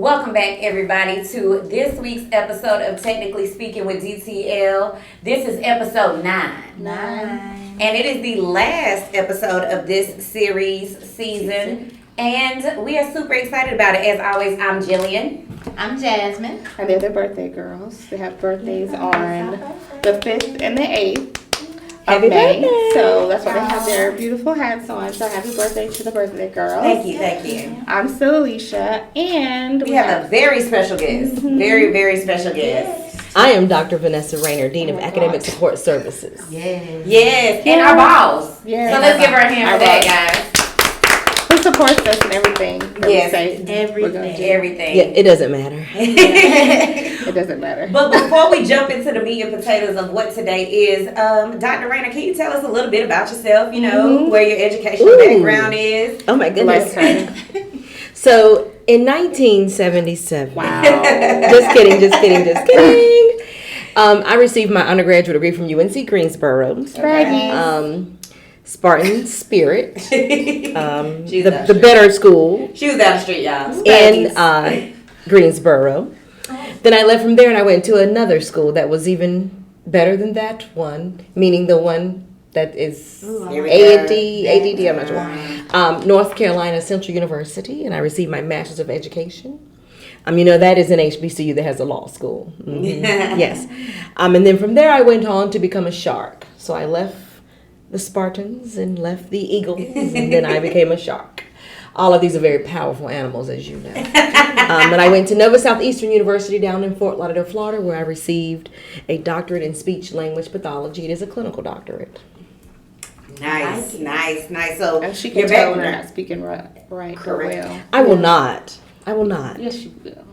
Welcome back, everybody, to this week's episode of Technically Speaking with DTL. This is episode 9. And it is the last episode of this season. And we are super excited about it. As always, I'm Jillian. I'm Jasmine. And they're the birthday girls. They have birthdays on the 5th and the 8th of May. Birthday. So that's why they have their beautiful hats on. So happy birthday to the birthday girls. Thank you. I'm still Alesheia, and we have a very special guest. Very, very special guest. I am Dr. Vanessa Raynor, Dean of Academic Support Services. Yes. And our boss. Yes. So let's give her a hand for that, guys. Who supports us in everything? Everything. Yeah, it doesn't matter. It doesn't matter. But before we jump into the meat and potatoes of what today is, Dr. Raynor, can you tell us a little bit about yourself? You know, where your educational background is? Oh my goodness. So in 1977. Wow. Just kidding. I received my undergraduate degree from UNC Greensboro. Spartan Spirit, the better school. She was down the street, y'all. In Greensboro. Then I left from there and I went to another school that was even better than that one, meaning the one that is AD, I'm not sure. North Carolina Central University, and I received my Master's of Education. That is an HBCU that has a law school. Mm-hmm. Yes. And then from there I went on to become a shark. So I left the Spartans and left the Eagles, and then I became a shark. All of these are very powerful animals, as you know. And I went to Nova Southeastern University down in Fort Lauderdale, Florida, where I received a doctorate in speech language pathology. It is a clinical doctorate. Nice. So and she can tell when I'm not speaking right correct. Well. I will not. Yes, you will.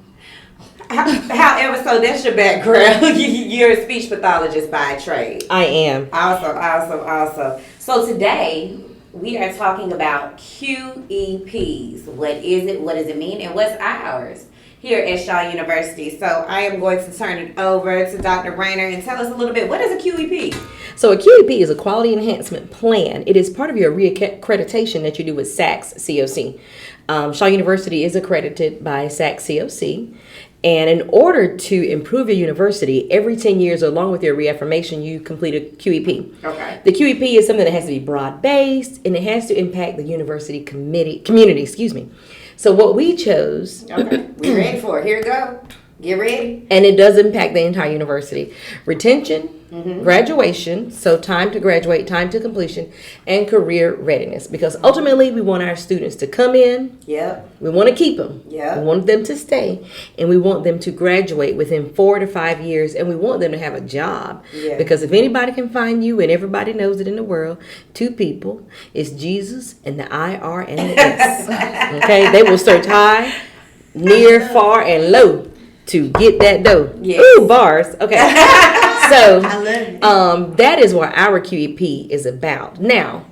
However, so that's your background. You're a speech pathologist by trade. I am. Awesome. So today we are talking about QEPs. What is it? What does it mean? And what's ours here at Shaw University? So I am going to turn it over to Dr. Raynor and tell us a little bit. What is a QEP? So a QEP is a quality enhancement plan. It is part of your reaccreditation that you do with SACS COC. Shaw University is accredited by SACS COC. And in order to improve your university, every 10 years, along with your reaffirmation, you complete a QEP. Okay. The QEP is something that has to be broad-based, and it has to impact the university community. So what we chose... Okay, we're ready for it. Here we go. Get ready. And it does impact the entire university. Retention, graduation, so time to graduate, time to completion, and career readiness. Because ultimately, we want our students to come in. Yep. We want to keep them. Yep. We want them to stay. And we want them to graduate within 4 to 5 years. And we want them to have a job. Yeah. Because if anybody can find you, and everybody knows it in the world, 2 people, it's Jesus and the IR and the S. Okay? They will search high, near, far, and low to get that dough. Yes. Ooh, bars. Okay. So, I love it. that is what our QEP is about. Now,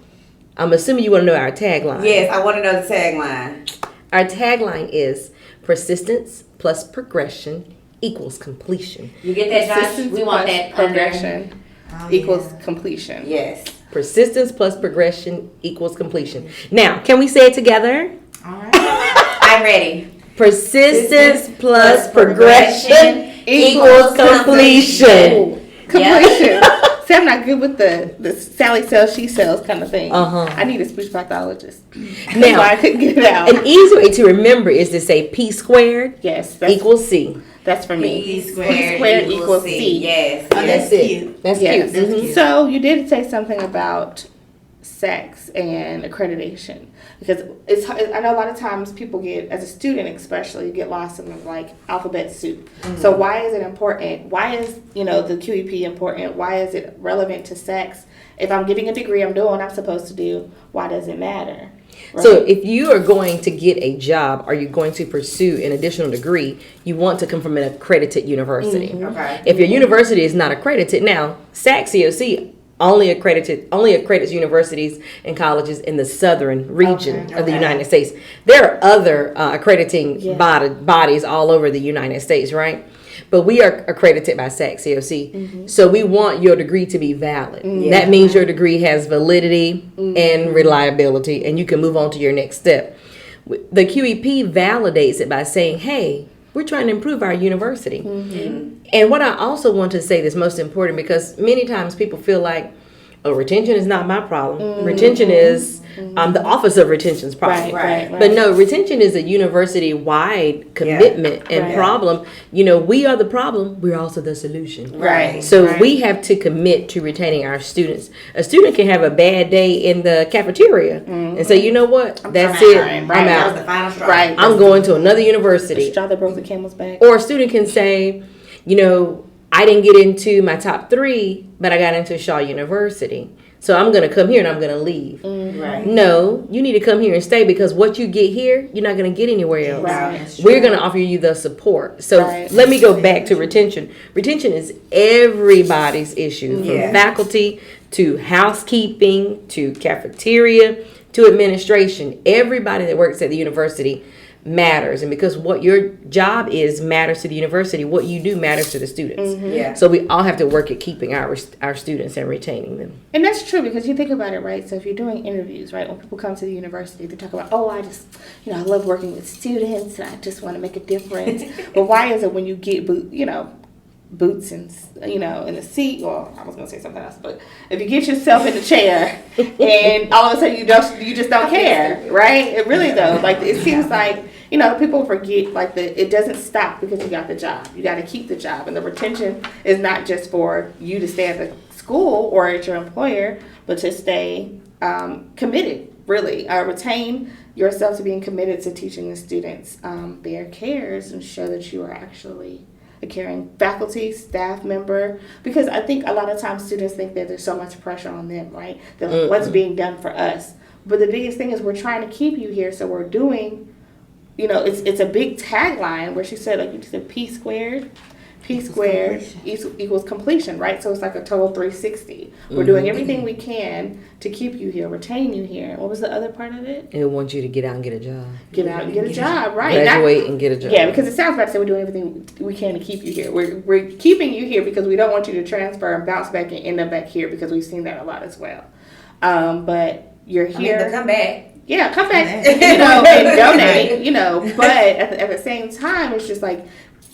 I'm assuming you want to know our tagline. Yes, I want to know the tagline. Our tagline is persistence plus progression equals completion. You get that, Josh? Persistence We want plus that progression equals completion. Yes. Persistence plus progression equals completion. Now, can we say it together? All right. I'm ready. Persistence plus progression equals completion. Ooh, completion. See, I'm not good with the Sally sells, she sells kind of thing. I need a speech pathologist. Now, I couldn't get it out. an easy way to remember is to say P squared equals C. That's for me. P squared equals C. Yes. Oh, that's cute. That's Yes. cute. That's cute. So you did say something about sex and accreditation, because I know a lot of times people get, as a student especially, you get lost in like alphabet soup. So why is it important? Why is the QEP important? Why is it relevant to sex? If I'm getting a degree, I'm doing what I'm supposed to do. Why does it matter? Right? So if you are going to get a job, or you're going to pursue an additional degree, you want to come from an accredited university. Okay. If your university is not accredited, now SACS COC only accredits universities and colleges in the southern region of the United States. There are other accrediting bodies all over the United States, right? But we are accredited by SACS COC, so we want your degree to be valid. That means your degree has validity and reliability, and you can move on to your next step. The QEP validates it by saying, hey, we're trying to improve our university. And what I also want to say that's most important, because many times people feel like, oh, retention is not my problem. Retention is the Office of Retention's problem. Right. But no, retention is a university-wide commitment and problem. You know, we are the problem. We're also the solution. Right. So we have to commit to retaining our students. A student can have a bad day in the cafeteria and say, you know what? That's it. I'm That was out. the final straw. Right. I'm going to another The university. straw that broke the camel's back. Or a student can say, you know, I didn't get into my top 3, but I got into Shaw University. So I'm going to come here and I'm going to leave. Right. No, you need to come here and stay, because what you get here, you're not going to get anywhere else. Right. We're going to offer you the support. So Right. let me go back to retention. Retention is everybody's issue, from faculty to housekeeping to cafeteria to administration. Everybody that works at the university matters, and because what your job is matters to the university, what you do matters to the students. Yeah. So we all have to work at keeping our students and retaining them. And that's true, because you think about it, right? So if you're doing interviews, right, when people come to the university, they talk about, oh, I just, I love working with students and I just want to make a difference. But why is it when you get, boots and, in the seat, or I was going to say something else, but if you get yourself in the chair and all of a sudden you just don't care, right? It really though, like it seems like, people forget it doesn't stop because you got the job. You got to keep the job, and the retention is not just for you to stay at the school or at your employer, but to stay committed, really. Retain yourself to being committed to teaching the students their cares and show that you are actually a caring faculty, staff member, because I think a lot of times students think that there's so much pressure on them, right? That what's being done for us. But the biggest thing is we're trying to keep you here, so we're doing, it's a big tagline where she said, like you said, P squared equals completion, right? So it's like a total 360. We're doing everything we can to keep you here, retain you here. What was the other part of it? And we want you to get out and get a job. Get out and get a job, right? Graduate and get a job. Yeah, because it sounds like we're doing everything we can to keep you here. We're keeping you here because we don't want you to transfer and bounce back and end up back here, because we've seen that a lot as well. But you're here. To come back. Yeah, come back, and donate, but at the same time, it's just like,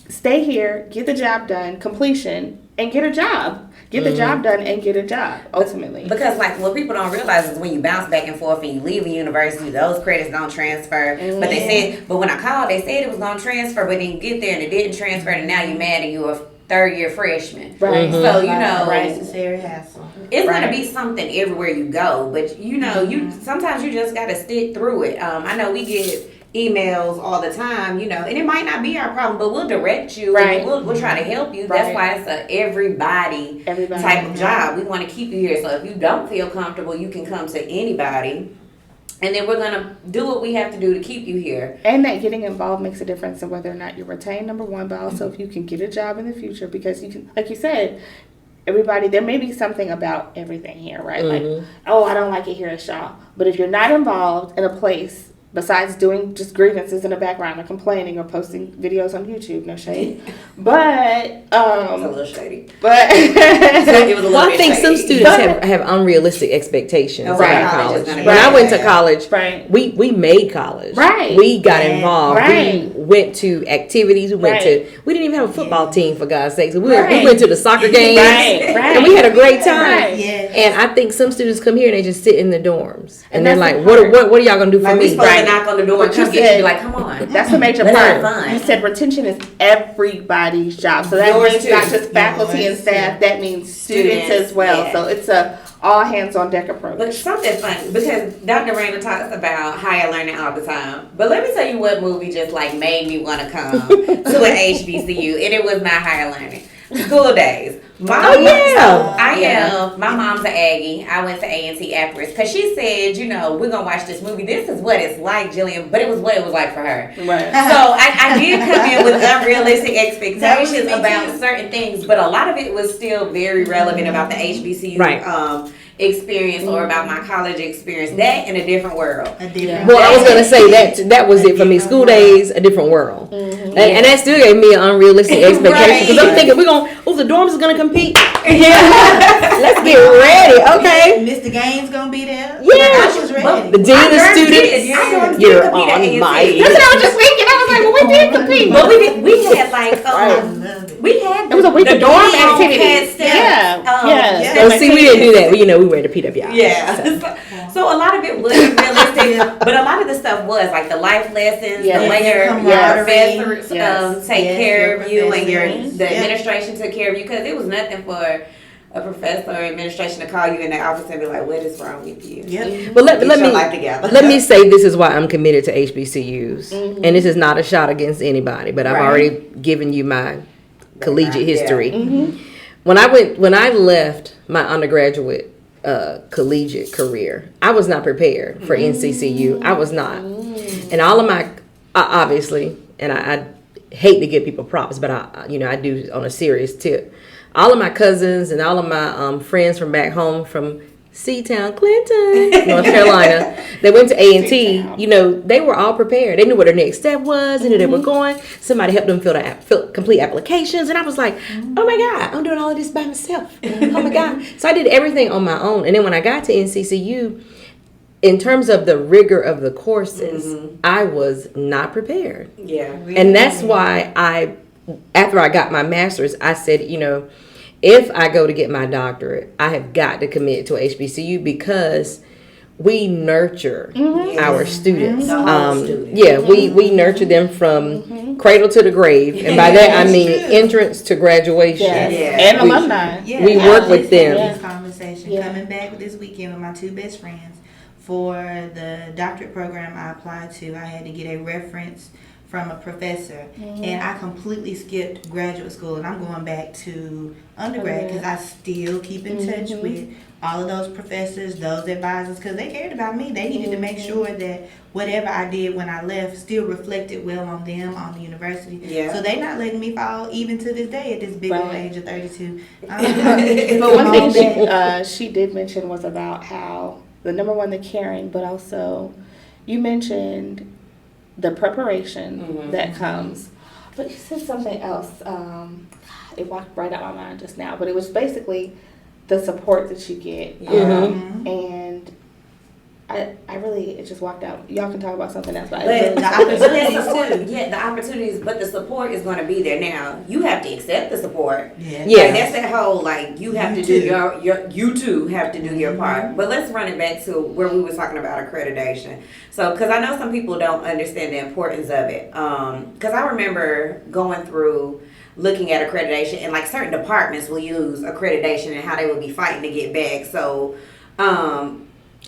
stay here, get the job done, completion, and get a job. Get the job done and get a job, ultimately. Because, what people don't realize is when you bounce back and forth and you leave a university, those credits don't transfer. But when I called, they said it was going to transfer, but then you get there and it didn't transfer, and now you're mad and you're a third-year freshman. Right. So, Necessary hassle. it's going to be something everywhere you go. But, you sometimes you just got to stick through it. I know we get emails all the time, and it might not be our problem, but we'll direct you. Right. And we'll try to help you. Right. That's why it's a everybody type of job. We want to keep you here. So if you don't feel comfortable, you can come to anybody. And then we're going to do what we have to do to keep you here. And that getting involved makes a difference in whether or not you're retained, number one, but also if you can get a job in the future, because you can, like you said, everybody, there may be something about everything here, right? Like, oh, I don't like it here at Shaw. But if you're not involved in a place, besides doing just grievances in the background or complaining or posting videos on YouTube, no shade. But It's a little shady. But It was a little Well, I bit think some shady. students have unrealistic expectations Right. about College college. is gonna When be I went to bad. college, Right. we made college. Right. We got Yeah. involved. Right. We went to activities. We went Right. we didn't even have a football team, for God's sakes. We Right. went to the soccer games. Right. And we had a great time. Right. Yes. And I think some students come here and they just sit in the dorms. And they're that's like, the what part. are y'all going to do for We me? supposed Right. to knock on the door and But you come get you said- and be like, come on. that's the major Let's part. have fun. You said retention is everybody's job. So that Yours means too. not just faculty and Yours staff, that means students Students, as well. yeah. So it's a all hands on deck approach. But something funny, because Dr. Raynor talks about higher learning all the time. But let me tell you what movie just made me want to come to an HBCU, and it was not higher learning. School Days. My mom's an Aggie. I went to A&T afterwards because she said, we're gonna watch this movie. This is what it's like, Jillian, but it was what it was like for her. Right. So I did come in with unrealistic expectations That was me about too. certain things, but a lot of it was still very relevant about the HBCU Right. experience or about my college experience. That in a different world. A different. Well, I was gonna say that was it for me. School days, a different world, and that still gave me an unrealistic expectation because I'm thinking the dorms is gonna compete. Yeah, let's get ready. Okay, Mr. Gaines gonna be there. Yeah. I was ready. the dean of students. Yeah. You're on my. That's what I was just thinking. I was like, well, we did compete. But we had like I love it. we had It was a week the of dorm dorm activities. activities. Had steps. Yeah. Oh, see, we didn't do that. We wear the PWI. Yeah. So a lot of it wasn't realistic, but a lot of the stuff was like the life lessons, Yes. the way your Camaraderie. professors Yes. take Yes, care your of you and professors. the Yeah. administration took care of you because it was nothing for a professor or administration to call you in the office and be like, "What is wrong with you?" Yep. But let Get your me life together. let me say this is why I'm committed to HBCUs, and this is not a shot against anybody, but I've Right. already given you my collegiate Yeah. history. When I left my undergraduate collegiate career, I was not prepared for NCCU. I was not, and all of my obviously, and I hate to give people props, but I do on a serious tip. All of my cousins and all of my friends from back home from Seatown, Clinton, North Carolina, they went to A&T. You know, they were all prepared. They knew where their next step was. They knew they were going. Somebody helped them fill complete applications, and I was like, "Oh my God, I'm doing all of this by myself." Oh my God! So I did everything on my own. And then when I got to NCCU, in terms of the rigor of the courses, I was not prepared. Yeah. And that's why after I got my master's, I said, if I go to get my doctorate, I have got to commit to a HBCU because we nurture our students. The whole student. Yeah, we nurture them from cradle to the grave. And by that, I mean entrance to graduation. Yes. Yeah. And alumni. Yeah, We I work was with listening to them. This conversation Yeah. coming back this weekend with my two best friends for the doctorate program I applied to. I had to get a reference from a professor, and I completely skipped graduate school, and I'm going back to undergrad because I still keep in touch with all of those professors, those advisors, because they cared about me. They needed to make sure that whatever I did when I left still reflected well on them, on the university. Yeah. So they not letting me fall even to this day at this big old Right. age of 32. But one thing she did mention was about how the number one, the caring, but also you mentioned the preparation that comes. But you said something else. It walked right out my mind just now. But it was basically the support that you get. And I really, it just walked out. Y'all can talk about something else. But I really, The opportunities, the opportunities, but the support is going to be there. Now you have to accept the support. Yeah. Yeah. Like, that's that whole you have to do you too have to do your part. But let's run it back to where we were talking about accreditation. So, because I know some people don't understand the importance of it. Because I remember going through looking at accreditation, and like certain departments will use accreditation and how they will be fighting to get back. So.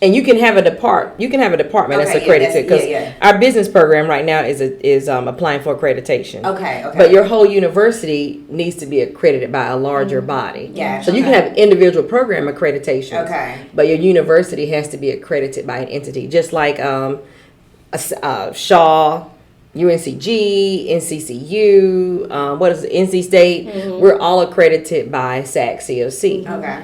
And you can have a department that's accredited because our business program right now is applying for accreditation. Okay. But your whole university needs to be accredited by a larger body. Yeah. So you can have individual program accreditation. Okay. But your university has to be accredited by an entity, just like Shaw, UNCG, NCCU, what is it, NC State. We're all accredited by SAC COC. Okay.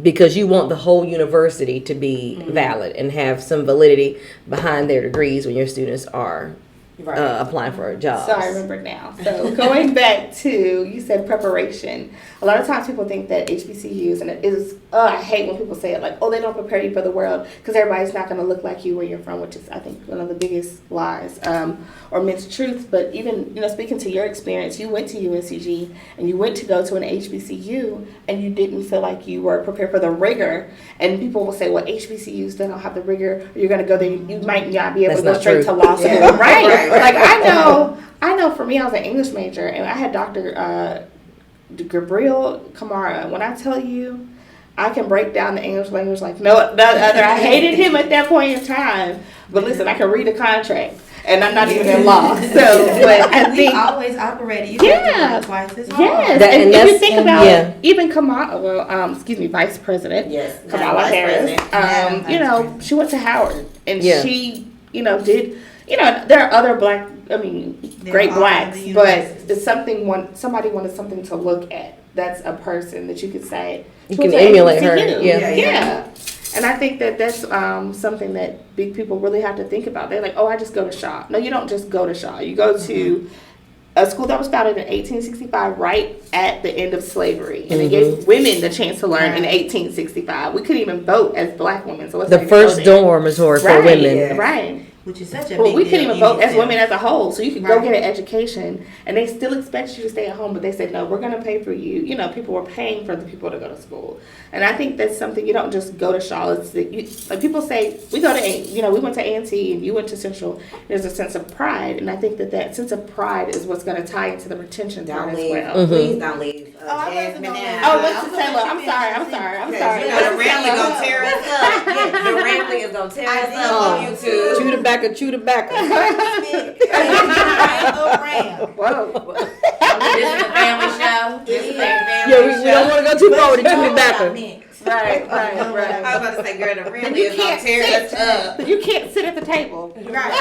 Because you want the whole university to be valid and have some validity behind their degrees when your students are applying for a job. So I remember now. So going back to, you said preparation. A lot of times people think that HBCUs, and it is, I hate when people say it like, oh, they don't prepare you for the world because everybody's not going to look like you where you're from, which is, I think, one of the biggest lies or minced truths. But even, speaking to your experience, you went to UNCG and you went to go to an HBCU and you didn't feel like you were prepared for the rigor. And people will say, well, HBCUs, they don't have the rigor. Or you're going to go there, you might not be able to go straight to law school. Yeah. Right. Like I know for me, I was an English major and I had Dr. Gabriel Kamara. When I tell you, I can break down the English language like no other. I hated him at that point in time. But listen, I can read a contract. And I'm not even in law. So, but I think. We always operated. You have to work twice as hard. Yes. And if you think about even Kamala, Vice President. Yes. Kamala Harris. She went to Howard. And she, did. There are other great blacks, but it's somebody wanted something to look at. that's a person that you could say You who's can an emulate her, HBCU. yeah. Yeah. And I think that that's something that big people really have to think about. They're like, oh, I just go to Shaw. No, you don't just go to Shaw. You go to a school that was founded in 1865, right at the end of slavery. And it gave women the chance to learn in 1865. We couldn't even vote as black women. So let's The first dormitory for women. Yeah. Right. Which is such a Well, big we deal couldn't even in vote as itself. women as a whole. So you could go get an education, and they still expect you to stay at home. But they said, no, we're going to pay for you. You know, people were paying for the people to go to school. And I think that's something you don't just go to Shaw. It's that like people say, we go to, we went to A&T and you went to Central. There's a sense of pride. And I think that sense of pride is what's going to tie into the retention part as well. Please don't leave. Jasmine out. Oh, what's the Taylor? I'm sorry. You know, the Ramley gonna tear us up. The Ramley is gonna tear us up on YouTube. Chew the backer. Whoa. This is a family show. This is a family Yeah, we show. don't want to go too far with the chew the backer. Right. I was about to say, girl, the Ramley You is gonna can't tear us sit. up. You can't sit at the table. Right.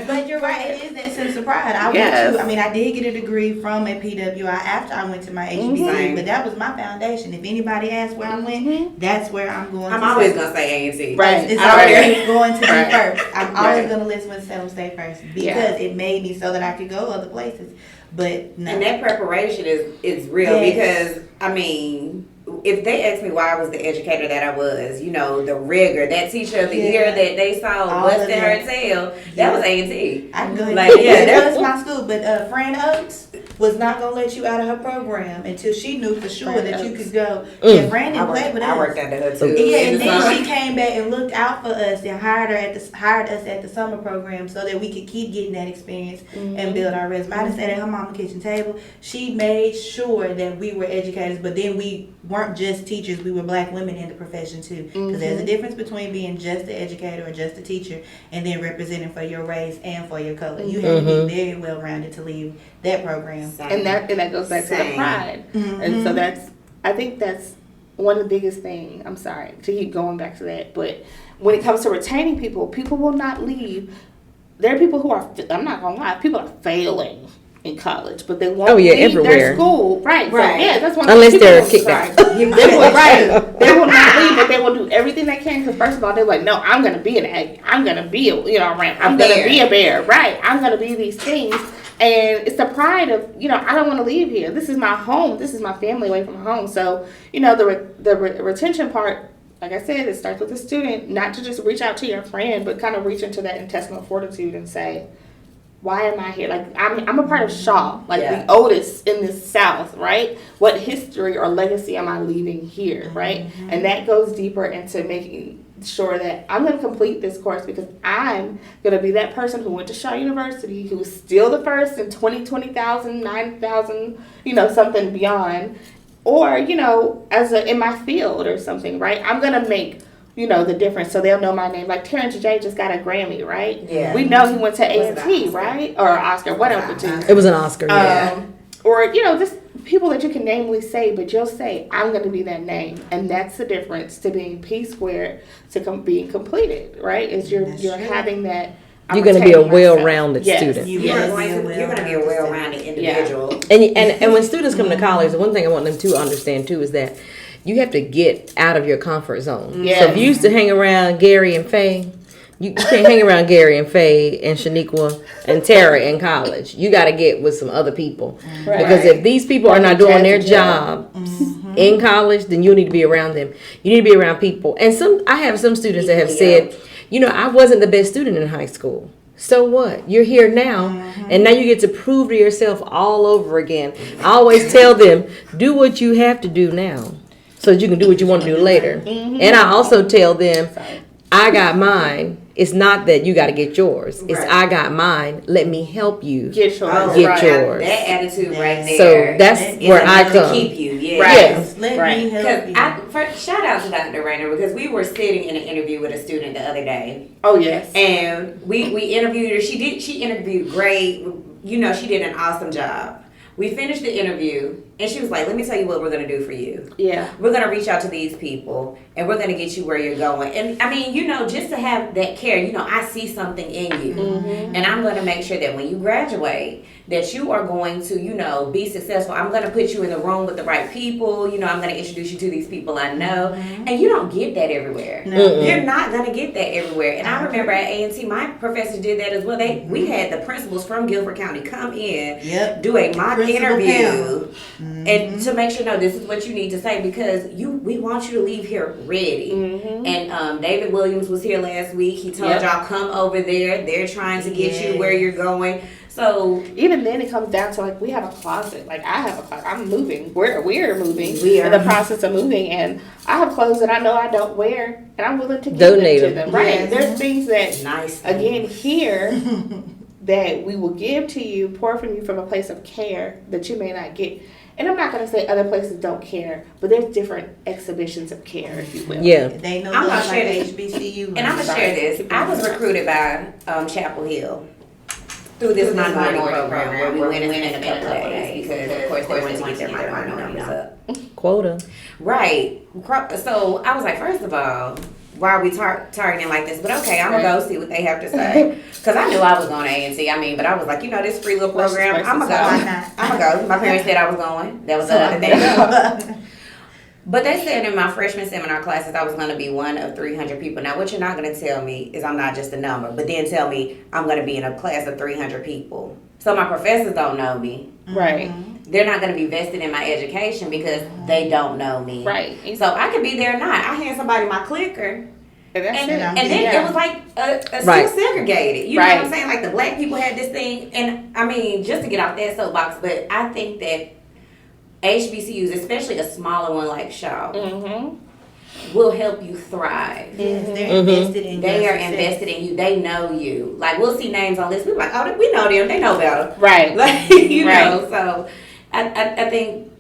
But you're right, it is that sense of pride. I did get a degree from a PWI after I went to my HBCU, but that was my foundation. If anybody asks where I went, that's where I'm going I'm to always stay. gonna say A&T. Right. It's always going to be Right. first. I'm always Right. going to listen when Salem State first because it made me so that I could go other places. But no. And that preparation is real because, I mean, if they asked me why I was the educator that I was, you know, the rigor, that teacher of the year that they saw All busting of her that. tail, that was A&T. I can go ahead. Like, yeah, that that's was my school. But Fran Oaks was not gonna let you out of her program until she knew for sure Fran that you Oaks. could go. Yeah, Fran didn't play with us. I worked under her too. Yeah, In and the then summer. she came back and looked out for us and hired us at the summer program so that we could keep getting that experience and build our resume. I just sat at her mama's kitchen table. She made sure that we were educators, but then we weren't just teachers. We were black women in the profession too. Because there's a difference between being just an educator or just a teacher and then representing for your race and for your color. You have to be very well rounded to leave that program. And that goes back to the pride. And so I think that's one of the biggest things. I'm sorry to keep going back to that, but when it comes to retaining people will not leave. There are people who are, I'm not gonna lie, people are failing in college, but they won't leave everywhere. their school. Right. So, yeah, that's one Unless of the they're people- kicked out. They will, they will not leave, but they will do everything they can. Because first of all, they're like, no, I'm gonna be an egg. I'm gonna be a, I'm gonna be a bear. Right. I'm gonna be these things. And it's the pride of, I don't want to leave here. This is my home. This is my family away from home. So, the retention part, like I said, it starts with the student, not to just reach out to your friend, but kind of reach into that intestinal fortitude and say, why am I here? Like, I'm a part of Shaw, the oldest in the South, right? What history or legacy am I leaving here, right? And that goes deeper into making sure that I'm going to complete this course because I'm going to be that person who went to Shaw University, who was still the first in 20,000, 9,000, something beyond, or, in my field or something, right? I'm going to make the difference, so they'll know my name. Like Terrence J just got a Grammy, right? Yeah. We know he went to A&T, right? Or Oscar, whatever the two. It was an Oscar, Or, just people that you can namely say, but you'll say, I'm going to be that name. And that's the difference to being P-squared to being completed, right? Is you're having that. You're going to be a well-rounded student. You're going to be a well-rounded individual. And when students come to college, the one thing I want them to understand, too, is that you have to get out of your comfort zone. Yes. So if you used to hang around Gary and Faye, you can't hang around Gary and Faye and Shaniqua and Tara in college. You got to get with some other people. Right. Because if these people are not doing their job in college, then you need to be around them. You need to be around people. And I have some students that have said, I wasn't the best student in high school. So what? You're here now, and now you get to prove to yourself all over again. I always tell them, do what you have to do now so that you can do what you want to do later. And I also tell them, I got mine. It's not that you got to get yours. It's I got mine. Let me help you get yours. Get yours. That attitude right there. So that's where I come. To keep you, Yes. Let me help you. Shout out to Dr. Raynor because we were sitting in an interview with a student the other day. Oh yes. And we interviewed her. She interviewed great. She did an awesome job. We finished the interview And she was like, let me tell you what we're going to do for you. Yeah. We're going to reach out to these people and we're going to get you where you're going. And I mean, you know, just to have that care, you know, I see something in you. Mm-hmm. And I'm going to make sure that when you graduate, that you are going to, you know, be successful. I'm going to put you in the room with the right people. You know, I'm going to introduce you to these people I know. And you don't get that everywhere. No. You're not going to get that everywhere. And I remember at A&T, my professor did that as well. We had the principals from Guilford County come in, do a mock Principal interview, and to make sure, no, this is what you need to say, because we want you to leave here ready. And David Williams was here last week. He told y'all, come over there. They're trying to get you where you're going. So even then, it comes down to like we have a closet. Like I have a closet. I'm moving. We're moving. We are in the process of moving, and I have clothes that I know I don't wear, and I'm willing to give Donate them to them. Right? Yes. There's things that nice. again here that we will give to you, pour from you from a place of care that you may not get. And I'm not going to say other places don't care, but there's different exhibitions of care, if you will. Yeah. They know I'm gonna like share this. HBCU. And I'm going to share this. I was recruited by Chapel Hill through this minority program where we went and spent a couple of days because, of course, they wanted to get their minority numbers up. Quota. Right. So I was like, first of all, why are we targeting like this? But okay, I'm going to go see what they have to say. Because I knew I was going to A&T. I mean, but I was like, you know, this free little program, I'm going to go. Why not? I'm going to go. My parents said I was going. That was the other thing. But they said in my freshman seminar classes, I was going to be one of 300 people. Now, what you're not going to tell me is I'm not just a number, but then tell me I'm going to be in a class of 300 people. So my professors don't know me. Right. They're not going to be vested in my education because they don't know me. Right. So I could be there or not. I hand somebody my clicker. And that's And it. then it was like Right. still segregated. You know Right. what I'm saying? Like the black people had this thing. And I mean, just to get off that soapbox, but I think that HBCUs, especially a smaller one like Shaw, will help you thrive. Yes, they're invested in They your are success. invested in you. They know you. Like we'll see names on lists. We're like, oh, we know them. They know better. Right. Like you Right. know. So I think.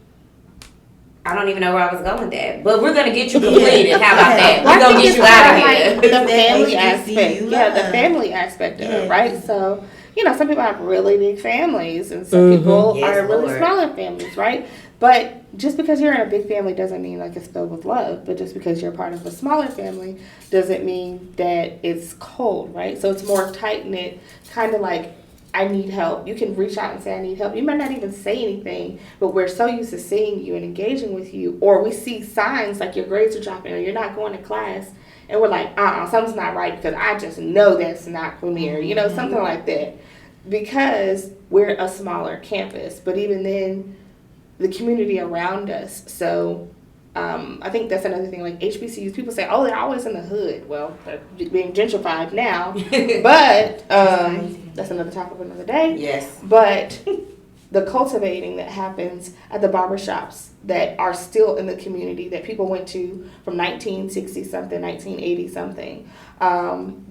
I don't even know where I was going with that. But we're going to get you completed. How about that? Well, We're I going to think get you it's out of kinda here. like the family HBCU aspect. Yeah, the love. family aspect of it, Yes. right? So, you know, some people have really big families and some people Yes, are really Lord. smaller families, right? But just because you're in a big family doesn't mean like it's filled with love. But just because you're part of a smaller family doesn't mean that it's cold, right? So it's more tight-knit, kind of like, I need help. You can reach out and say, I need help. You might not even say anything, but we're so used to seeing you and engaging with you. Or we see signs like your grades are dropping or you're not going to class. And we're like, something's not right because I just know that's not Premier. You know, something like that. Because we're a smaller campus. But even then, the community around us. So I think that's another thing. Like HBCUs, people say, oh, they're always in the hood. Well, they're being gentrified now. But that's another topic for another day. Yes. But the cultivating that happens at the barbershops that are still in the community that people went to from 1960 something, 1980 something.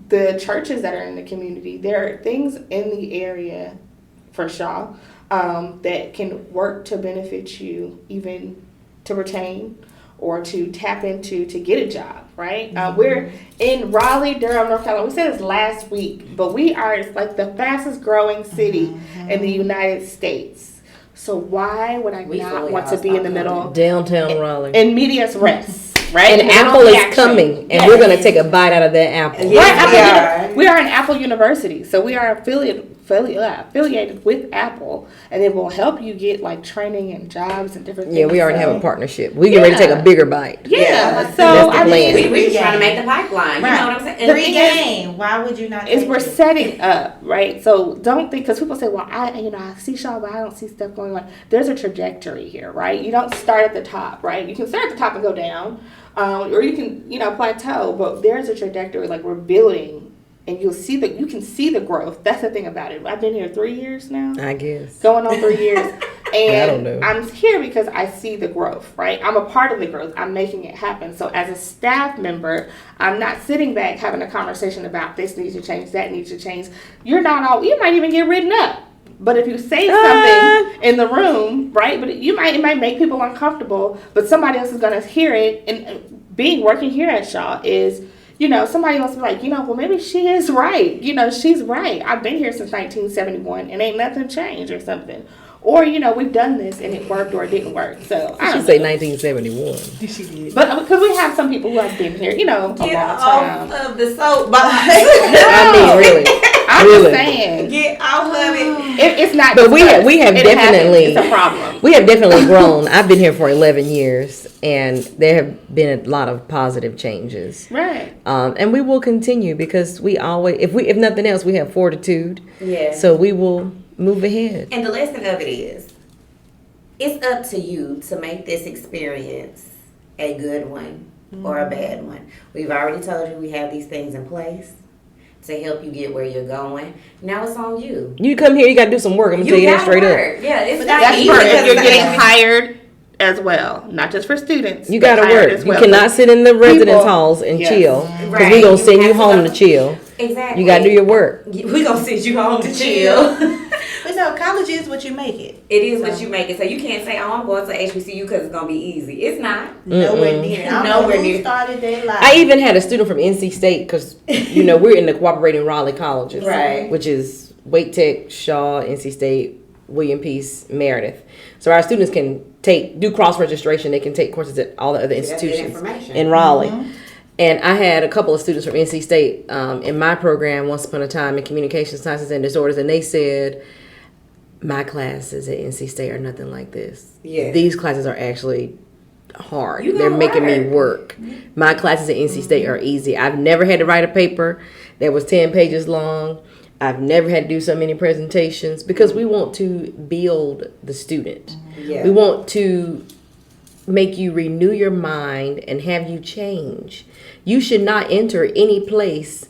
The churches that are in the community, there are things in the area for Shaw that can work to benefit you, even to retain or to tap into to get a job, right? We're in Raleigh, Durham, North Carolina. We said this last week, but we are like the fastest growing city in the United States. So why would I We not fully want to be in the are. middle Downtown Raleigh. in medias res, right? And In the middle Apple of the is action. coming, and Yes. we're going to take a bite out of that apple. Yes, We are an Apple University, so we are affiliated with Apple, and it will help you get like training and jobs and different things. Yeah, we already so. have a partnership. We get ready to take a bigger bite. Yeah, Yeah. so That's the I plan. mean, We trying to make the pipeline. You know what I'm saying? The thing is- Game. Why would you not? is take we're it? setting up, right? So don't think, because people say, well, I see Shaw, but I don't see stuff going on. There's a trajectory here, right? You don't start at the top, right? You can start at the top and go down, or you can, plateau, but there's a trajectory, like we're building, and you can see the growth. That's the thing about it. I've been here 3 years now. I guess. Going on 3 years. And I don't know. I'm here because I see the growth, right? I'm a part of the growth. I'm making it happen. So as a staff member, I'm not sitting back having a conversation about this needs to change, that needs to change. You might even get written up. But if you say something in the room, right? But it might make people uncomfortable, but somebody else is going to hear it. And working here at Shaw is somebody else be like, well, maybe she is right. She's right. I've been here since 1971 and ain't nothing changed or something. Or, we've done this and it worked or it didn't work. So I should don't say know. 1971. She did. But because we have some people who have been here, a long Get time. off of the soapbox. I mean, really. I'm Really. just saying. Get off of it. It's not. But we have It definitely. happens. It's a problem. We have definitely grown. I've been here for 11 years, and there have been a lot of positive changes. Right. And we will continue because we always, if nothing else, we have fortitude. Yeah. So we will move ahead. And the lesson of it is, it's up to you to make this experience a good one or a bad one. We've already told you we have these things in place to help you get where you're going. Now it's on you. You come here, you got to do some work. I'm gonna tell you that straight up. Yeah, it's But not That's easy for because if you're it's getting not- hired as well, not just for students. You but got to hired work. as well. You cannot sit in the residence People- halls and Yes. chill because Right. we're gonna You send you have to home go- to chill. Exactly. You got to do your work. We gonna send you home to chill. But no, college is what you make it. It is what you make it. So you can't say, "Oh, I'm going to HBCU because it's gonna be easy." It's not. Nowhere near. I don't Nowhere know who near. started their life. I even had a student from NC State because we're in the cooperating Raleigh colleges, Right. Which is Wake Tech, Shaw, NC State, William Peace, Meredith. So our students can do cross registration. They can take courses at all the other that's good institutions information. in Raleigh. And I had a couple of students from NC State in my program once upon a time in communication sciences and disorders, and they said, my classes at NC State are nothing like this. Yeah. These classes are actually hard. You They're gotta making me work. work. My classes at NC State are easy. I've never had to write a paper that was 10 pages long. I've never had to do so many presentations because we want to build the student. Yeah. We want to make you renew your mind and have you change. You should not enter any place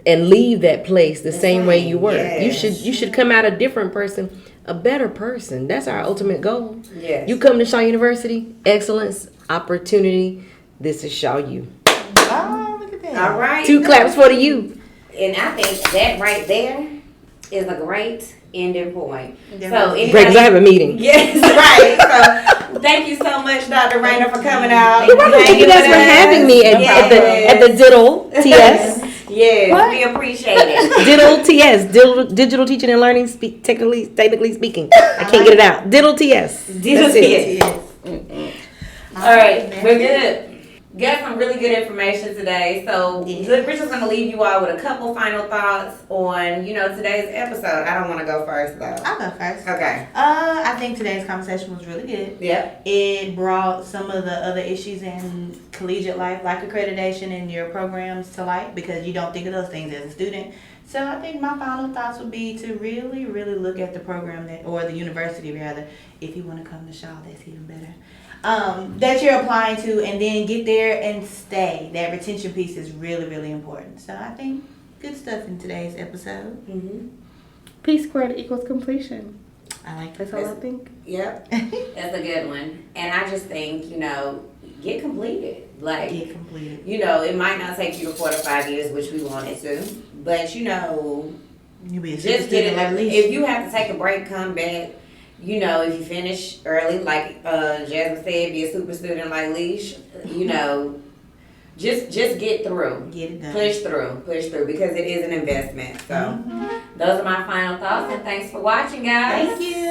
and leave that place the same way you were. Yes. You should come out a different person, a better person. That's our ultimate goal. Yes. You come to Shaw University, excellence, opportunity. This is Shaw U. Oh, look at that. All right. 2 claps for the youth. And I think that right there is a great ending point. Yeah. So Great, because I have a meeting. Yes, right. So thank you so much, Dr. Raynor, for coming out. You're welcome. Thank you guys hanging for with having us. me at the Diddle TS. Yes, we appreciate it. Diddle TS, digital teaching and learning. Technically speaking, I can't get it out. Diddle TS. Diddle That's it. TS. All right, we're good. Got some really good information today. So we're just going to leave you all with a couple final thoughts on, today's episode. I don't want to go first though. I'll go first. Okay. I think today's conversation was really good. Yep. It brought some of the other issues in collegiate life, like accreditation in your programs, to light because you don't think of those things as a student. So I think my final thoughts would be to really, really look at the program or the university rather. If you want to come to Shaw, that's even better. That you're applying to, and then get there and stay. That retention piece is really, really important. So I think good stuff in today's episode. Mm-hmm. P squared equals completion. I like That's all I think. Yep. That's a good one. And I just think, get completed. Like, Get completed. it might not take you 4 to 5 years, which we wanted to, but You'll be a just student get it. at least. If you have to take a break, come back. If you finish early, like Jasmine said, be a super student like Leash. Just get through. Get it done. Push through because it is an investment. So those are my final thoughts, and thanks for watching, guys. Thank you.